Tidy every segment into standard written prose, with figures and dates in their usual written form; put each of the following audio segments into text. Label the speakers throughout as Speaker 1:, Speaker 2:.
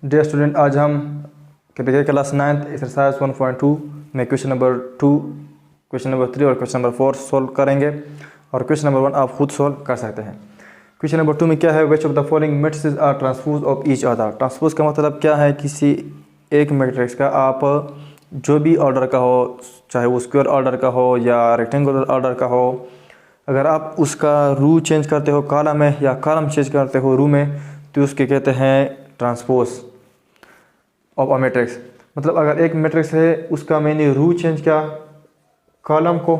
Speaker 1: Dear student, आज हम KPK class 9 exercise 1.2 में क्वेश्चन नंबर 2, क्वेश्चन नंबर 3 और क्वेश्चन नंबर 4 सोल्व करेंगे। और क्वेश्चन नंबर 1 आप खुद सोल्व कर सकते हैं। क्वेश्चन नंबर 2 में क्या है, which of the following matrices are transpose of each other. Transpose का मतलब क्या है, किसी एक मैट्रिक्स का आप जो भी ऑर्डर का हो, चाहे वो स्क्वायर ऑर्डर का हो या रेक्टेंगुलर ऑर्डर का हो, अगर आप उसका रू चेंज करते हो कॉलम में या कॉलम चेंज करते हो रू में, तो उसके कहते हैं ट्रांसपोज ऑफ अ मैट्रिक्स। मतलब अगर एक मैट्रिक्स है, उसका मैंने रू चेंज किया कॉलम को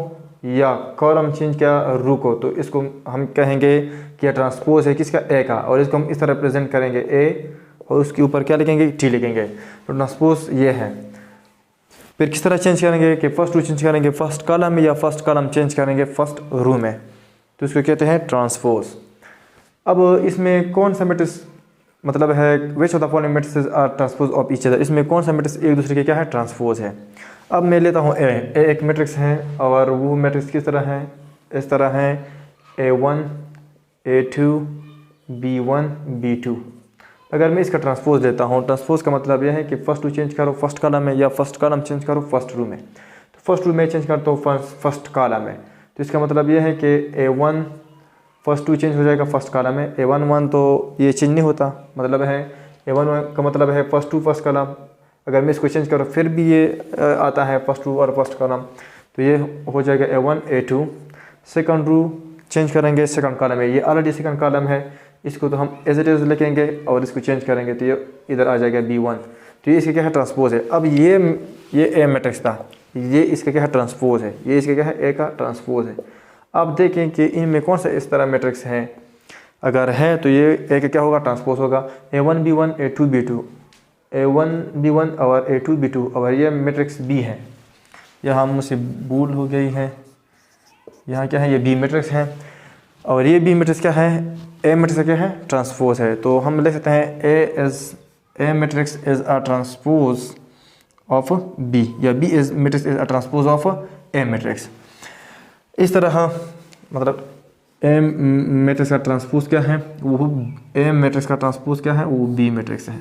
Speaker 1: या कॉलम चेंज किया रू को, तो इसको हम कहेंगे कि यह ट्रांसपोज है किसका, ए का। और इसको हम इस तरह रिप्रेजेंट करेंगे ए, और उसके ऊपर क्या लिखेंगे, टी लिखेंगे। तो ट्रांसपोज ये है। फिर किस तरह चेंज करेंगे कि फर्स्ट रू चेंज करेंगे फर्स्ट कॉलम में या फर्स्ट कॉलम चेंज करेंगे फर्स्ट रू में, तो इसको कहते हैं ट्रांसपोज। अब इसमें कौन सा मैट्रिक्स मतलब है, which of the following matrices are transpose of each other, इसमें कौन सा मैट्रिक्स एक दूसरे के क्या है, ट्रांसपोज है। अब मैं लेता हूँ ए एक मैट्रिक्स है और वो मैट्रिक्स किस तरह है, इस तरह है A1 A2 B1 B2। अगर मैं इसका ट्रांसपोज लेता हूँ, ट्रांसपोज का मतलब यह है कि फर्स्ट रू चेंज करो फर्स्ट कॉलम में या फर्स्ट कॉलम चेंज करो फर्स्ट रू में। तो फर्स्ट रू में चेंज करता हूँ फर्स्ट कॉलम में, तो इसका मतलब यह है कि A1 फर्स्ट रू चेंज हो जाएगा फर्स्ट कॉलम में। A1 तो ये चेंज नहीं होता, मतलब है A1 का मतलब है फर्स्ट टू फर्स्ट कॉलम। अगर मैं इसको चेंज करूँ फिर भी ये आता है फर्स्ट रू और फर्स्ट कॉलम, तो ये हो जाएगा A1 A2। सेकंड रू चेंज करेंगे सेकंड कॉलम में, ये ऑलरेडी सेकंड कॉलम है, इसको तो हम एज इट इज लिखेंगे और इसको चेंज करेंगे तो ये इधर आ जाएगा B1। तो ये इसका क्या है, ट्रांसपोज है। अब ये ए मैट्रिक्स था, ये इसका क्या है, ट्रांसपोज है। ये इसका क्या है, ए का ट्रांसपोज है। अब देखें कि इनमें कौन सा इस तरह मैट्रिक्स है। अगर है तो ये ए का क्या होगा, ट्रांसपोज होगा। A1 B1 A2 B2, A1 B1 और A2 B2। और ये मैट्रिक्स बी है, यहाँ मुझसे भूल हो गई है, यहाँ क्या है, ये बी मैट्रिक्स है। और ये बी मैट्रिक्स क्या है, ए मैट्रिक्स क्या है, ट्रांसपोज है। तो हम लिख सकते हैं A matrix is a transpose of B, या B is matrix is a transpose of A matrix. इस तरह मतलब ए मैट्रिक्स का ट्रांसपोज क्या है, वो ए मैट्रिक्स का ट्रांसपोज क्या है, वो बी मैट्रिक्स है।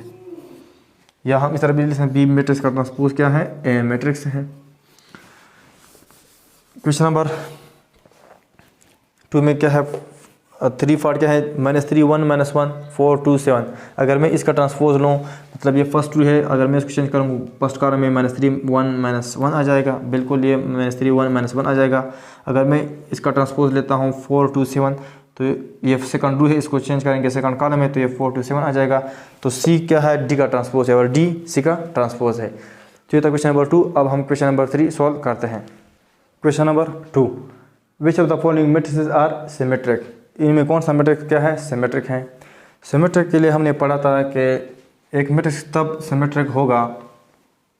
Speaker 1: या हम इस तरह भी लिख सकते हैं, बी मैट्रिक्स का ट्रांसपोज क्या है, ए मैट्रिक्स है। क्वेश्चन नंबर 2 में क्या है, 3 पार्ट क्या है, -3 1 -1 4 2 7। अगर मैं इसका ट्रांसपोज लूँ, मतलब ये फर्स्ट रू है, अगर मैं इसको चेंज करूँ फर्स्ट कॉलम में -3 1 -1 आ जाएगा, बिल्कुल ये -3 1 -1 आ जाएगा। अगर मैं इसका ट्रांसपोज लेता हूँ 4 2 7, तो ये सेकंड रू है, इसको चेंज करेंगे सेकंड कॉलम में, तो ये 4 2 7 आ जाएगा। तो सी क्या है, डी का ट्रांसपोज है और डी सी का ट्रांसपोज है। तो ये था क्वेश्चन नंबर 2। अब हम क्वेश्चन नंबर 3 सॉल्व करते हैं। Question number 2, which of the following matrices are symmetric. इनमें कौन सा मैट्रिक्स क्या है, सिमेट्रिक है। सिमेट्रिक के लिए हमने पढ़ा था कि एक मैट्रिक्स तब सिमेट्रिक होगा,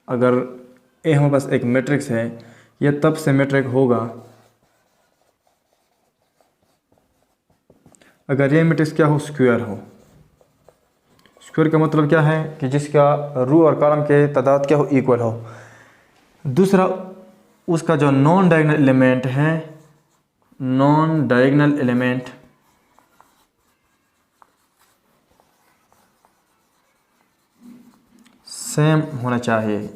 Speaker 1: अगर ए हमारे पास एक मैट्रिक्स है, यह तब सिमेट्रिक होगा अगर ये मैट्रिक्स क्या हो, स्क्वायर हो। स्क्वायर का मतलब क्या है कि जिसका रू और कॉलम के तादाद क्या हो, इक्वल हो। दूसरा, उसका जो नॉन डायगोनल एलिमेंट है, नॉन डायगोनल एलिमेंट सेम होना चाहिए।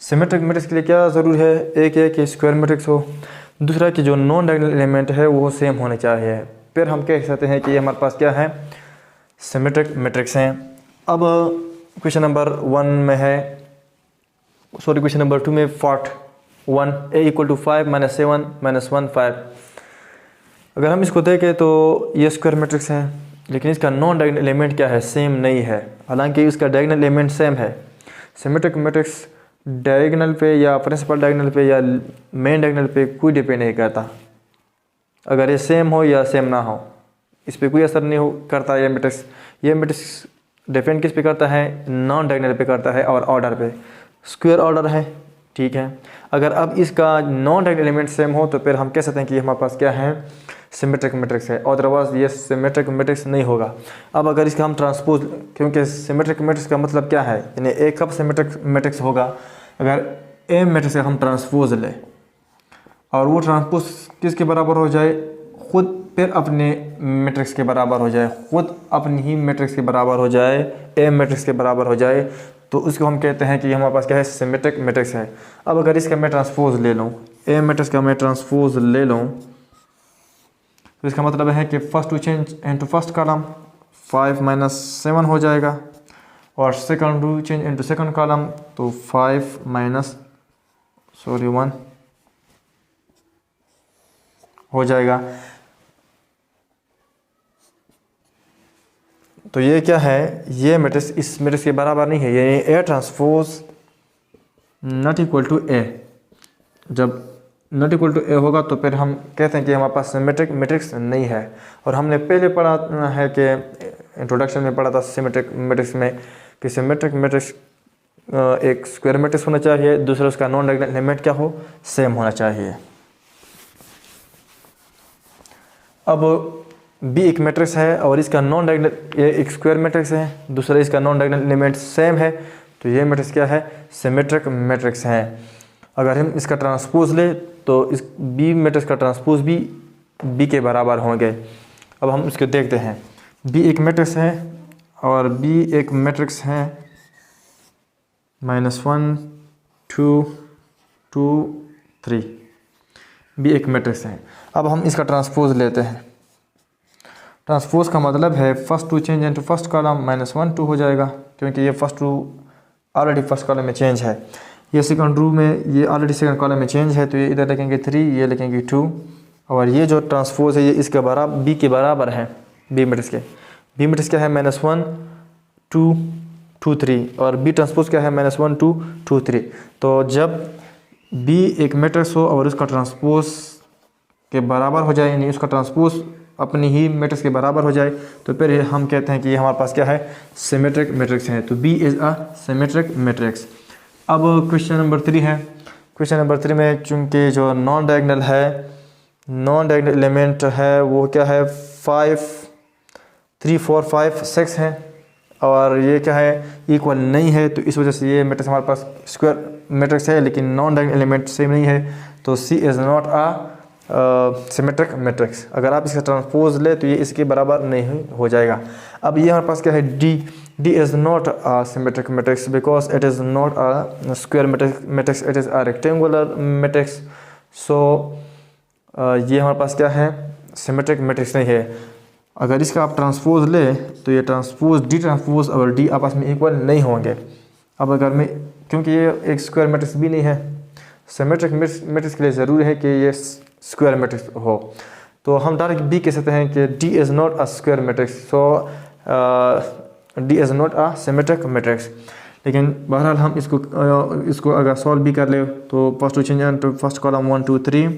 Speaker 1: सिमेट्रिक मैट्रिक्स के लिए क्या ज़रूरी है, एक है कि स्क्वायर मैट्रिक्स हो, दूसरा कि जो नॉन डायगोनल एलिमेंट है वो सेम होने चाहिए। फिर हम कह सकते हैं कि ये हमारे पास क्या है, सिमेट्रिक मैट्रिक्स हैं। अब क्वेश्चन नंबर 1 में है, सॉरी क्वेश्चन नंबर 2 में पार्ट 1, a = 5 - 7 - 1 5। अगर हम इसको देखें तो ये स्क्वायर मैट्रिक्स है, लेकिन इसका नॉन डायगोनल एलिमेंट क्या है, सेम नहीं है, हालांकि इसका डायगोनल एलिमेंट सेम है। सिमेट्रिक मैट्रिक्स डायगोनल पे या प्रिंसिपल डायगोनल पे या मेन डायगोनल पे कोई डिपेंड नहीं करता। अगर ये सेम हो या सेम ना हो, इस पर कोई असर नहीं करता। ये मैट्रिक्स डिपेंड किस पे करता है, नॉन डायगोनल पे करता है और ऑर्डर पे। स्क्वायर ऑर्डर है, ठीक है। अगर अब इसका नॉन डायगोनल एलिमेंट सेम हो, तो फिर हम कह सकते हैं कि हमारे पास क्या है, सिमेट्रिक मैट्रिक्स है। अदरवाइज ये सिमेट्रिक मैट्रिक्स नहीं होगा। अब अगर इसका हम ट्रांसपोज, क्योंकि सिमेट्रिक मैट्रिक्स का मतलब क्या है, यानी एक कब सिमेट्रिक मैट्रिक्स होगा, अगर ए मैट्रिक्स का हम ट्रांसपोज लें और वो ट्रांसपोज किसके बराबर हो जाए, खुद फिर अपने मैट्रिक्स के बराबर हो जाए, खुद अपनी ही मैट्रिक्स के बराबर हो जाए, ए मैट्रिक्स के बराबर हो जाए, तो उसको हम कहते हैं कि हमारे पास क्या है, सिमेट्रिक मैट्रिक्स है। अब अगर इसका मैं ट्रांसपोज ले लूँ, ए मैट्रिक्स का मैं ट्रांसपोज ले लूँ, तो इसका मतलब है कि first two change into first column 5 - 7 हो जाएगा, और second two change into second column तो 5 - 1 हो जाएगा। तो ये क्या है, ये मैट्रिक्स इस मैट्रिक्स के बराबर नहीं है, यानी A transpose not equal to A. जब नॉट इक्वल टू ए होगा तो फिर हम कहते हैं कि हमारे पास सिमेट्रिक मैट्रिक्स नहीं है। और हमने पहले पढ़ा है कि इंट्रोडक्शन में पढ़ा था सिमेट्रिक मैट्रिक्स में कि सिमेट्रिक मैट्रिक्स एक स्क्वायर मैट्रिक्स होना चाहिए, दूसरा उसका नॉन डायगोनल एलिमेंट क्या हो, सेम होना चाहिए। अब बी एक मैट्रिक्स है और इसका नॉन डायगोनल, ये एक स्क्वायर मैट्रिक्स है, दूसरा इसका नॉन डायगोनल एलिमेंट सेम है, तो ये मैट्रिक्स क्या है, सिमेट्रिक मैट्रिक्स है। अगर हम इसका ट्रांसपोज ले तो इस बी मैट्रिक्स का ट्रांसपोज भी बी के बराबर होंगे। अब हम इसको देखते हैं, बी एक मैट्रिक्स है और बी एक मैट्रिक्स है -1 2 2 3, बी एक मैट्रिक्स है। अब हम इसका ट्रांसपोज लेते हैं, ट्रांसपोज का मतलब है first two change into first column -1 2 हो जाएगा, क्योंकि ये first two already first column में चेंज है, ये सेकंड रो में ये ऑलरेडी सेकंड कॉलम में चेंज है, तो ये इधर लिखेंगे 3, ये लिखेंगे 2, और ये जो ट्रांसपोज है ये इसके बराबर बी के बराबर है, बी मैट्रिक्स के। बी मैट्रिक्स क्या है, -1 2 2 3, और बी ट्रांसपोज क्या है, -1 2 2 3। तो जब बी एक मैट्रिक्स हो और उसका ट्रांसपोज के बराबर हो जाए, यानी उसका ट्रांसपोज अपनी ही मैट्रिक्स के बराबर हो जाए, तो फिर हम कहते हैं कि हमारे पास क्या है, सिमेट्रिक मैट्रिक्स है। तो B is a symmetric matrix. अब क्वेश्चन नंबर 3 है। क्वेश्चन नंबर 3 में चूंकि जो नॉन डायगोनल है, नॉन डायगोनल एलिमेंट है वो क्या है, 5 3 4 5 6 है, और ये क्या है, इक्वल नहीं है, तो इस वजह से ये मैट्रिक्स हमारे पास स्क्वायर मैट्रिक्स है लेकिन नॉन डायगोनल एलिमेंट सेम नहीं है, तो C is not a symmetric matrix. अगर आप इसका ट्रांसपोज ले तो ये इसके बराबर नहीं हो जाएगा। अब ये हमारे पास क्या है, D is not a symmetric matrix because it is not a square matrix, it is a rectangular matrix. So ये हमारे पास क्या है, सिमेट्रिक मैट्रिक्स नहीं है। अगर इसका आप ट्रांसपोज ले तो ये ट्रांसपोज डी ट्रांसपोज और डी आपस में इक्वल नहीं होंगे। अब अगर मैं, क्योंकि ये एक स्क्वायर मैट्रिक्स भी नहीं है, सिमेट्रिक मैट्रिक्स के लिए ज़रूरी है कि ये स्क्वायर मैट्रिक्स हो, तो हम डायरेक्ट बी कह सकते हैं कि D is not a square matrix, so D is not a symmetric matrix. लेकिन बहरहाल हम इसको अगर सॉल्व भी कर ले तो first two change into first column 1 2 3,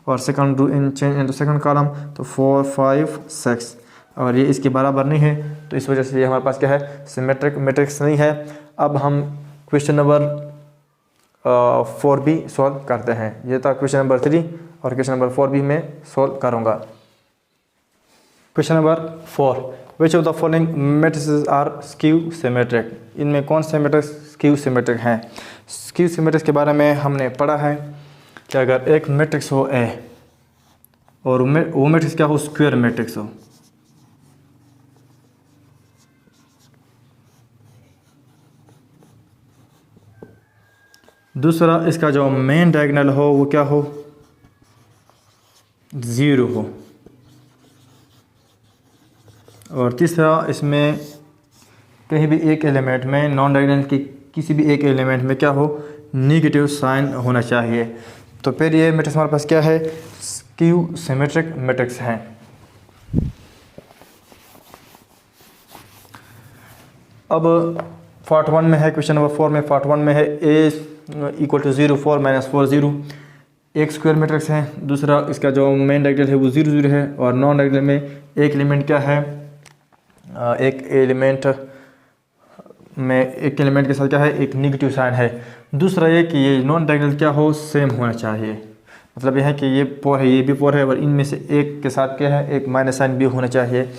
Speaker 1: और second two change into second column तो 4 5 6, और ये इसके बराबर नहीं है, तो इस वजह से ये हमारे पास क्या है, सिमेट्रिक मैट्रिक्स नहीं है। अब हम क्वेश्चन नंबर 4 भी सॉल्व करते हैं। ये था क्वेश्चन नंबर 3 और क्वेश्चन नंबर 4 भी मैं सॉल्व करूँगा। Question number 4, which of the following matrices are skew symmetric. इनमें कौन से मैट्रिक्स स्क्यू सिमेट्रिक हैं। स्क्यू सिमेट्रिक्स के बारे में हमने पढ़ा है कि अगर एक मैट्रिक्स हो ए और वो मैट्रिक्स क्या हो, स्क्वायर मैट्रिक्स हो, दूसरा इसका जो मेन डायगोनल हो वो क्या हो, 0 हो, और तीसरा इसमें कहीं भी एक एलिमेंट में नॉन डायगोनल की किसी भी एक एलिमेंट में क्या हो, नेगेटिव साइन होना चाहिए। तो फिर ये मैट्रिक्स हमारे पास क्या है, स्क्यू सिमेट्रिक मैट्रिक्स है। अब पार्ट 1 में है, क्वेश्चन नंबर 4 में पार्ट 1 में है ए इक्वल टू 0 4 - 4 0, एक स्क्वायर मैट्रिक्स है। दूसरा इसका जो मेन डायगोनल है वो 0 0 है, और नॉन डायगोनल में एक एलिमेंट क्या है, एक एलिमेंट के साथ क्या है, एक नेगेटिव साइन है। दूसरा ये कि ये नॉन डायगोनल क्या हो, सेम होना चाहिए, मतलब यह है कि ये 4 है ये भी 4 है, और इनमें से एक के साथ क्या है, एक माइनस साइन भी होना चाहिए।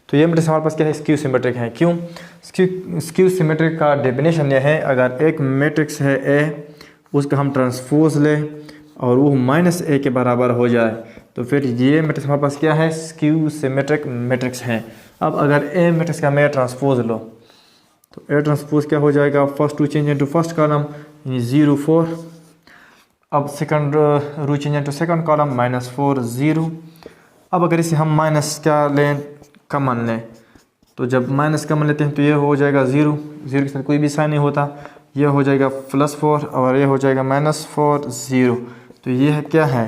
Speaker 1: तो ये मैट्रिक्स हमारे पास क्या है, स्क्यू सिमेट्रिक है। क्यों, स्क्यू सिमेट्रिक का डेफिनेशन यह है, अगर एक मैट्रिक्स है ए, उसका हम ट्रांसपोज लें और वो -a के बराबर हो जाए, तो फिर ये मैट्रिक्स हमारे पास क्या है, स्क्यू सिमेट्रिक मैट्रिक्स है। अब अगर ए मैट्रिक्स का मैं ट्रांसपोज लो तो ए ट्रांसपोज क्या हो जाएगा, first two change into first column 0 4, अब second row change into second column -4 0। अब अगर इसे हम माइनस क्या लें, कॉमन लें, तो जब माइनस कॉमन लेते हैं तो ये हो जाएगा 0 0 के साथ कोई भी साइन नहीं होता, ये हो जाएगा +4 और ये हो जाएगा -4 0। तो ये है क्या है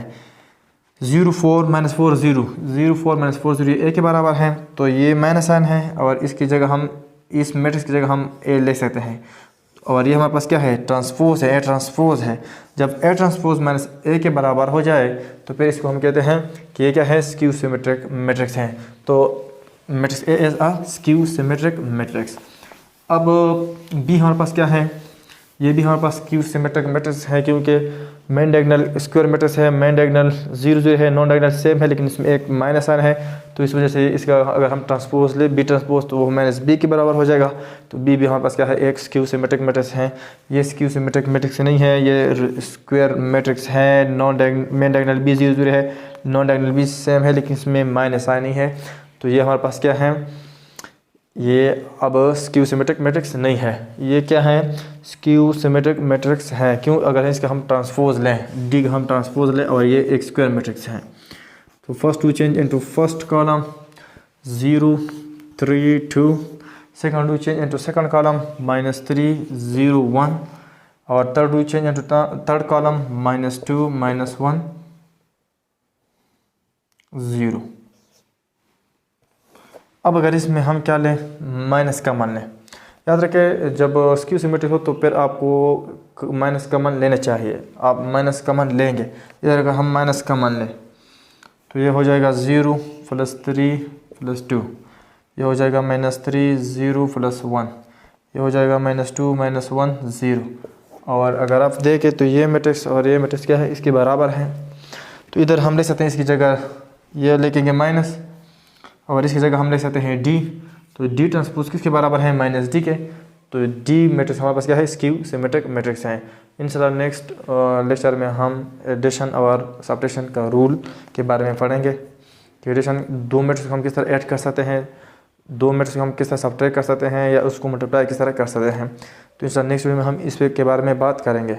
Speaker 1: 0 4 -4 0 0 4 -4 0 ए के बराबर है, तो ये माइनस साइन है और इसकी जगह हम इस मैट्रिक्स की जगह हम ए ले सकते हैं। और ये हमारे पास क्या है, ट्रांसपोज है, ए ट्रांसपोज है। जब ए ट्रांसपोज माइनस ए के बराबर हो जाए तो फिर इसको हम कहते हैं कि ये क्या है, स्क्यू सिमेट्रिक मैट्रिक्स है। तो matrix A is a skew symmetric matrix. अब बी हमारे पास क्या है, ये भी हमारे पास स्क्यू सिमेट्रिक मैट्रिक्स है, क्योंकि मेन डायगोनल स्क्वायर मैट्रिक्स है, मेन डायगोनल 0 0 है, नॉन डायगोनल सेम है, लेकिन इसमें एक माइनस साइन है, तो इस वजह से इसका अगर हम ट्रांसपोज ले बी ट्रांसपोज तो वो -b के बराबर हो जाएगा। तो बी भी हमारे पास क्या है, एक स्क्यू सिमेट्रिक मैट्रिक्स है। ये स्क्यू सिमेट्रिक मैट्रिक्स नहीं है, ये स्क्वायर मैट्रिक्स है। मेन डायगोनल बी 0 0 है, नॉन डायगोनल बी सेम है, लेकिन इसमें माइनस साइन नहीं है। तो ये हमारे पास क्या है, ये अब स्क्यू सिमेट्रिक मैट्रिक्स नहीं है, ये क्या है, स्क्यू सिमेट्रिक मैट्रिक्स है। क्यों, अगर इसका हम ट्रांसपोज लें, डी का हम ट्रांसपोज लें और ये एक स्क्वायर मैट्रिक्स है। तो first two change into first column 0 3 2, second two change into second column -3 0 1, और third two change into third column -2 -1 0। अब अगर इसमें हम क्या लें, माइनस कॉमन लें। याद रखें जब स्क्यू सिमेट्रिक हो तो फिर आपको माइनस कॉमन लेना चाहिए, आप माइनस कॉमन लेंगे। इधर अगर हम माइनस कॉमन लें तो ये हो जाएगा 0 +3 +2, ये हो जाएगा -3 0 +1, ये हो जाएगा -2 -1 0। और अगर आप देखें तो ये मैट्रिक्स और ये मैट्रिक्स क्या है, इसके बराबर है। तो इधर हम ले सकते हैं इसकी जगह ये लेंगे माइनस, और इसकी जगह हम ले सकते हैं डी। तो डी ट्रांसपोज किसके बराबर है, -d के। तो डी मैट्रिक्स हमारे पास क्या है, स्क्यू सिमेट्रिक मैट्रिक्स है। इंशाल्लाह नेक्स्ट लेक्चर में हम एडिशन और सब्ट्रैक्शन का रूल के बारे में पढ़ेंगे कि एडिशन दो मैट्रिक्स को हम किस तरह ऐड कर सकते हैं, दो मैट्रिक्स को हम किस तरह सब्ट्रैक्ट कर सकते हैं, या उसको मल्टीप्लाई किस तरह कर सकते हैं। तो इंशाल्लाह नेक्स्ट वीडियो में हम इस के बारे में बात करेंगे।